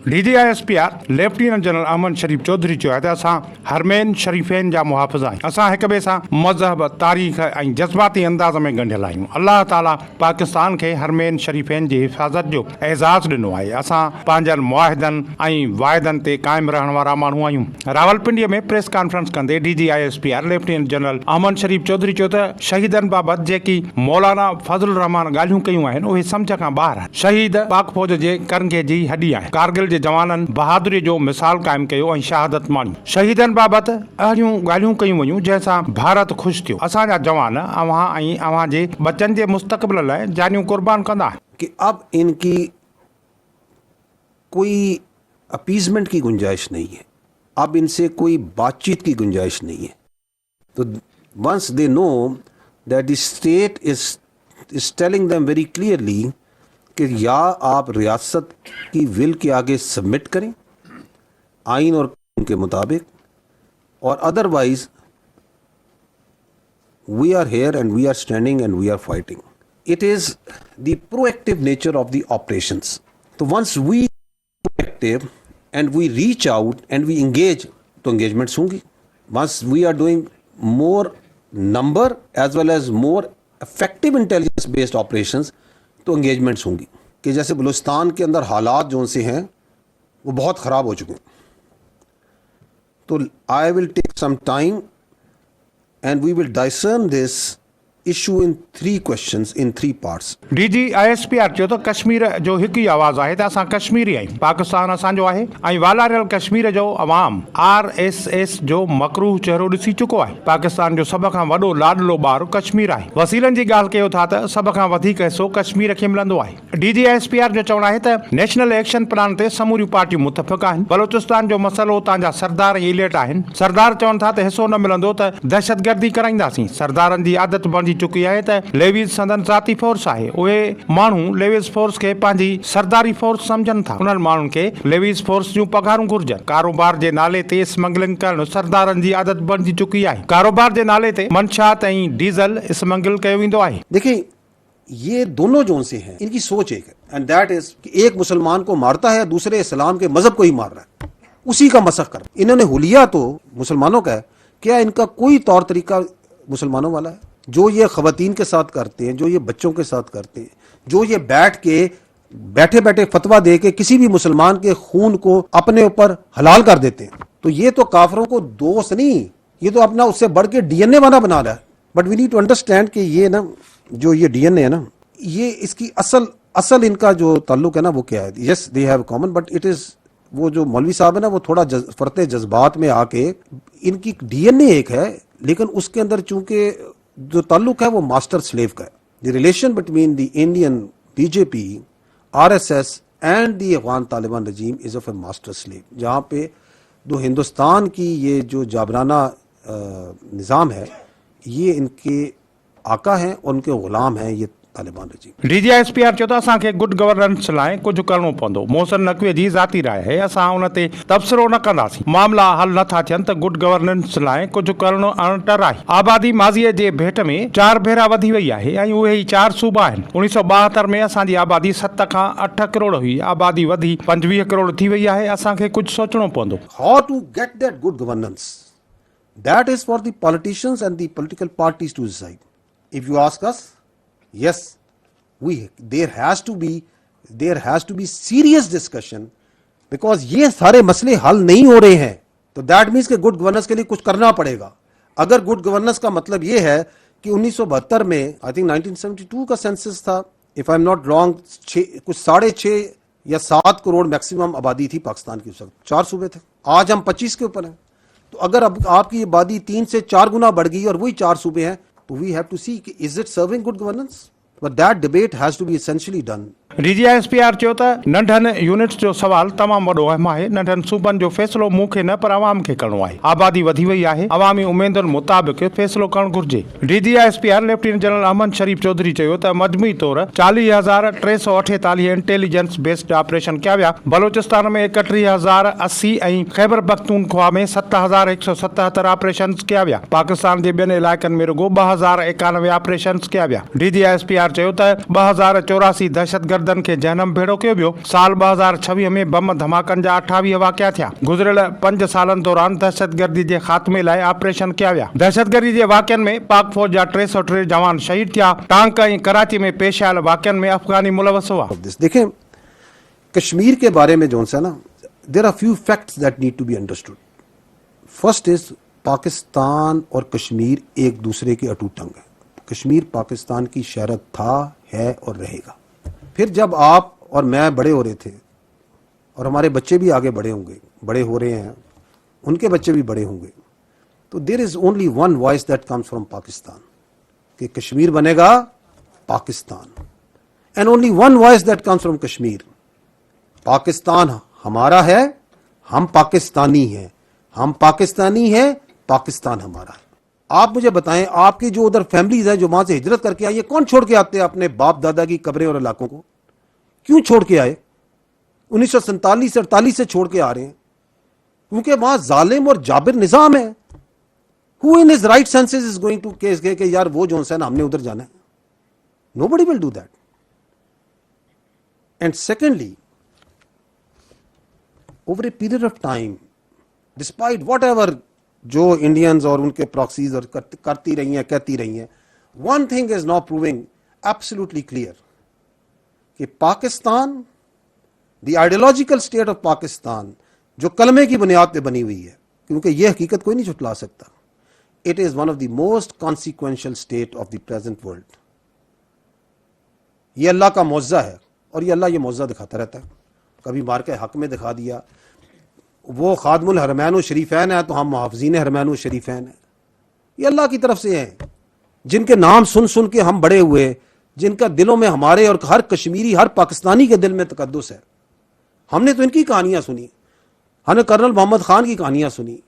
DGISPR lieutenant general Ahmad शरीफ चौधरी चयो आहे त असां हरमैन शरीफ़ैन जा मुहाफ़िज़ आहियूं। असां हिक ॿिए सां मज़हब, तारीख़ ऐं जज़्बाती अंदाज़ में ॻंढियल आहियूं। अल्लाह ताला पाकिस्तान खे हरमैन शरीफ़ैन जी हिफ़ाज़त जो एज़ाज़ ॾिनो आहे। असां पंहिंजनि मुआहिदनि ऐं वाइदनि ते क़ाइमु रहण वारा माण्हू आहियूं। रावलपिंडीअ में प्रेस कॉन्फ्रेंस कंदे DGISPR लेफ्टिनेंट जनरल अहमद शरीफ चौधरी चयो त शहीदनि बाबति जेकी मौलाना फज़लुर रहमान ॻाल्हियूं कयूं आहिनि उहे सम्झ खां ॿाहिरि आहिनि। शहीद पाक फ़ौज जे करंगे जी हॾी आहे। कारगिल जे जवाननि बहादुरी जो मिसाल क़ाइमु कयो ऐं शहादत माणी। शहीदनि बाबति अहिड़ियूं ॻाल्हियूं कयूं वयूं जंहिंसां भारत ख़ुशि थियो। असांजा जवान अव्हां ऐं अव्हां जे बचनि जे मुस्तक़बिल लाइ जानियूं कुर्बान कंदा कि अब इनकी कोई अपीजमेंट की गुंजाइश नहीं है, अब इनसे कोई बातचीत की गुंजाइश नहीं है। तो once they know that the state is telling them very clearly कि या आप रियासत की विल के आगे सबमिट करें आइन और कानून के मुताबिक, और otherwise we are here and we are standing and we are fighting. It is the proactive nature of the operations. तो once we proactive and we reach out and we engage, तो engagements होंगी। Once we are doing more number as well as more effective intelligence based operations, तो engagements होंगी। कि जैसे बलूचिस्तान के अंदर हालात जो से हैं वो बहुत ख़राब हो चुके हैं, तो I will take some time and we will discern this issue in 3 questions in 3 parts. DGISPR चयो त कश्मीर जो हिकु ई आवाज़ आहे त असां कश्मीरी आहियूं। पाकिस्तान असांजो आहे ऐं वालारियल कश्मीर जो अवाम RSS जो मकरूह चेहरो ॾिसी चुको आहे। पाकिस्तान जो सभ खां वॾो लाडलो ॿारु कश्मीर आहे। वसीलनि जी ॻाल्हि कयो था त सभ खां वधीक हिसो कश्मीर खे मिलंदो आहे। DGISPR जो चवणु आहे त नेशनल एक्शन प्लान ते समूरियूं पार्टियूं मुतफ़िक़ आहिनि। बलोचिस्तान जो मसइलो तव्हांजा सरदार ऐं एलियट आहिनि। सरदार चवनि था त हिसो न मिलंदो त दहशतगर्दी कराईंदासीं। सरदारनि जी आदत बणिजी चुकी आहे त लेविस संदन ज़ाती फोर्स आहे। उहे माण्हू लेविस फोर्स खे पंहिंजी सरदारी फोर्स सम्झनि था। उन्हनि माण्हुनि खे लेविस फोर्स जूं पघारूं घुर्जनि। कारोबार जे नाले ते स्मगलिंग करणु सरदारनि जी आदत बणिजी चुकी आहे। कारोबार जे नाले ते मंशात ऐं डीज़ल स्मगल कयो वेंदो आहे। देखिए, ये दोनों जोन से हैं, इनकी सोच एक है, एंड दैट इज कि एक मुसलमान को मारता है, दूसरे इस्लाम के मजहब को ही मार रहा है, उसी का मसख कर। इन्होंने हुलिया तो मुसलमानों का है, क्या इनका कोई तौर तरीका मुसलमानों वाला है? जो ये खवातीन के साथ करते हैं, जो ये बच्चों के साथ करते हैं, जो ये बैठे बैठे फतवा दे के किसी भी मुसलमान के खून को अपने ऊपर हलाल कर देते हैं, तो ये तो काफरों को दोस्त नहीं, ये तो अपना उससे बढ़ के DNA बना रहा है। But we need to understand कि ये ना, जो ये DNA है ना, ये इसकी असल इनका जो ताल्लुक है ना वो क्या है। Yes, they have common, but it is, वो जो मौलवी साहब है ना वो थोड़ा फरते जज्बात में आके, इनकी DNA एक है लेकिन उसके अंदर चूंकि जो ताल्लुक है वो मास्टर स्लेव का है। The relation between the Indian BJP, RSS and the Afghan Taliban regime is of a master slave, जहाँ पे जो हिंदुस्तान की ये जो जाबराना निज़ाम है, ये इनके आका हैं और उनके गुलाम हैं ये तालिबान रजीम। DGISPR चयो त असांखे गुड गवर्नेंस लाइ कुझु करणो पवंदो। मोहसिन नक़वी जी ज़ाती राय आहे, असां उन ते तबसरो न कंदासीं। मामला हल नथा थियनि त गुड गवर्नेंस लाइ कुझु करणो अणटर आहे। आबादी माज़ीअ जे भेट में 4 भेरा वधी वई आहे ऐं उहे ई 4 सूबा आहिनि। 1972 में असांजी आबादी 7 खां 8 करोड़ हुई। आबादी वधी 25 करोड़ थी वई आहे। असांखे कुझु सोचणो पवंदो। How to get that good governance? That is for the politicians and the political parties to decide. If you ask us, yes, there has to be serious discussion, because ये सारे मसले हल नहीं हो रहे हैं। तो दैट मीन्स कि गुड गवर्नेंस के लिए कुछ करना पड़ेगा। अगर गुड गवर्नेंस का मतलब ये है कि 1972 में, आई थिंक 1972 का सेंसस था, if I am not wrong, कुछ 6.5 या 7 करोड़ मैक्सिमम आबादी थी पाकिस्तान की उस वक्त। 4 सूबे थे, आज हम 25 के ऊपर हैं। तो अगर अब आपकी आबादी 3 से 4 गुना बढ़ गई और वही 4 सूबे हैं, तो वी हैव टू सी कि is it serving good governance? But that debate has to be essentially done. DGISPR चयो त नंढनि यूनिट्स जो सवाल तमामु वॾो अहम आहे। नंढनि सूबनि जो फ़ैसिलो मूंखे न पर आवाम खे करणो आहे। आबादी वधी वई आहे, अवामी उमेदुनि मुताबिक़ फ़ैसिलो करणु घुर्जे। DGISPR लेफ्टिनेंट जनरल अहमद शरीफ चौधरी चयो त मजमूई तौर 40,348 इंटेलिजेंस बेस्ड ऑपरेशन कया विया। बलोचिस्तान में 31,080 ऐं ख़ैबर पख्तूनख्वा में 7,177 ऑपरेशन कया विया। पाकिस्तान जे ॿियनि इलाइक़नि में रुगो 2,091 ऑपरेशन कया विया। DGISPR चयो त 2,084 दहशतगर्द दहशतगर्दनि खे जहनम भेड़ो कयो वियो। साल 2026 में बम धमाकनि जा 28 वाक़िया थिया। गुज़िरियल 5 सालनि दौरान दहशतगर्दी जे ख़ात्मे लाइ ऑपरेशन कया विया। दहशतगर्दी जे वाक़ियनि में पाक फौज जा 303 जवान शहीद थिया। टांक ऐं कराची में पेश आयल वाक़ियनि में अफ़गानी मुलवस हुआ। देखें, कश्मीर के बारे में जो है ना, there are few facts that need to be understood. First is, Pakistan और कश्मीर एक दूसरे के अटूट अंग है। कश्मीर पाकिस्तान की शहरत था, है और रहेगा। फिर जब आप और मैं बड़े हो रहे थे और हमारे बच्चे भी आगे बड़े होंगे, बड़े हो रहे हैं, उनके बच्चे भी बड़े होंगे, तो there is only one voice that comes from Pakistan कि कश्मीर बनेगा Pakistan, and only one voice that comes from Kashmir, Pakistan हमारा है, हम पाकिस्तानी हैं, हम पाकिस्तानी हैं, पाकिस्तान हमारा है। आप मुझे बताएं, आपकी जो उधर फैमिलीज है जो वहां से हिजरत करके आई है, कौन छोड़ के आते हैं अपने बाप दादा की कब्रें और इलाकों को? क्यों छोड़ के आए? 1947 से 48 से छोड़ के आ रहे हैं क्योंकि वहां जालिम और जाबिर निजाम है। Who in his right senses is going to केस के यार वो जो है ना, हमने उधर जाना है? Nobody will do that. And secondly, over a period of time, despite what ever जो इंडियंस और उनके प्रॉक्सीज और करती रही हैं, कहती रही हैं, one thing is now proving absolutely clear कि Pakistan, the ideological state of Pakistan, जो कलमे की बुनियाद पे बनी हुई है, क्योंकि यह हकीकत कोई नहीं झुटला सकता, it is one of the most consequential state of the present world. यह अल्लाह का मौज़ा है और यह अल्लाह ये मौज़ा दिखाता रहता है। कभी मार के हक में दिखा दिया, वो खादमुल हरमैन व शरीफैन है तो हम मुहाफ़िज़ीन हरमैन व शरीफैन है। ये अल्लाह की तरफ से हैं, जिनके नाम सुन सुन के हम बड़े हुए, जिनका दिलों में हमारे और हर कश्मीरी, हर पाकिस्तानी के दिल में तकद्दुस है। हमने तो इनकी कहानियां सुनी, हमने कर्नल मोहम्मद खान की कहानियां सुनी,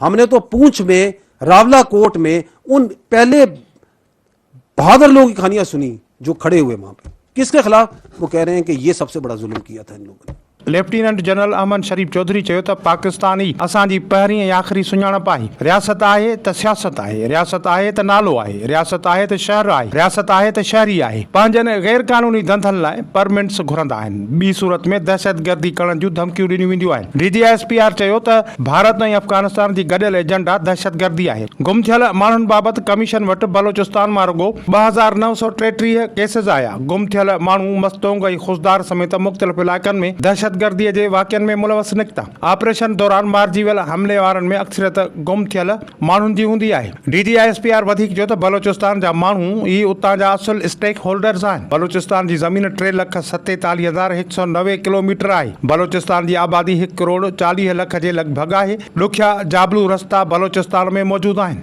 हमने तो पूंछ में, रावला कोट में उन पहले बहादुर लोगों की कहानियां सुनी जो खड़े हुए वहां पे। किसके खिलाफ? वो कह रहे हैं कि ये सबसे बड़ा जुल्म किया था इन लोगों ने। लेफ्टिनेंट जनरल अहमद शरीफ चौधरी चयो त पाकिस्तानी असांजी पहिरीं ऐं आख़िरी सुञाणप आहे। रियासत आहे त सियासत आहे, रियासत आहे त नालो आहे, रियासत आहे त शहर आहे, रियासत आहे त शहरी आहे। पंहिंजनि गैर कानूनी धंधनि लाइ परमिट्स घुरंदा आहिनि। ॿी सूरत में दहशतगर्दी करण जूं धमकियूं ॾिनियूं वेंदियूं आहिनि। DGSPR चयो त भारत ऐं अफ़गानिस्तान जी गॾियल एजेंडा दहशतगर्दी आहे। गुम थियल माण्हुनि बाबति कमीशन वटि बलोचिस्तान मां रुगो 2933 केसेस आया। गुम थियल माण्हू मस्तोंग ऐं खुशदार समेत मुख़्तलिफ़ इलाइक़नि में दहशतगर्दी जे वाक़ियनि में मुलवस निकिता। ऑपरेशन दौरान मारिजी वियल हमले वारनि में अक्सरियत गुम थियल माण्हुनि जी हूंदी आहे। DGSPR वधीक चयो त बलोचिस्तान जा माण्हू ई उतां जा असुल स्टेक होल्डर्स आहिनि। बलोचिस्तान जी ज़मीन 3,47,190 किलोमीटर आहे। बलोचिस्तान जी आबादी 1,40,00,000 जे लॻभॻि आहे। ॾुखिया जाबलू रस्ता बलोचिस्तान में मौजूदु आहिनि।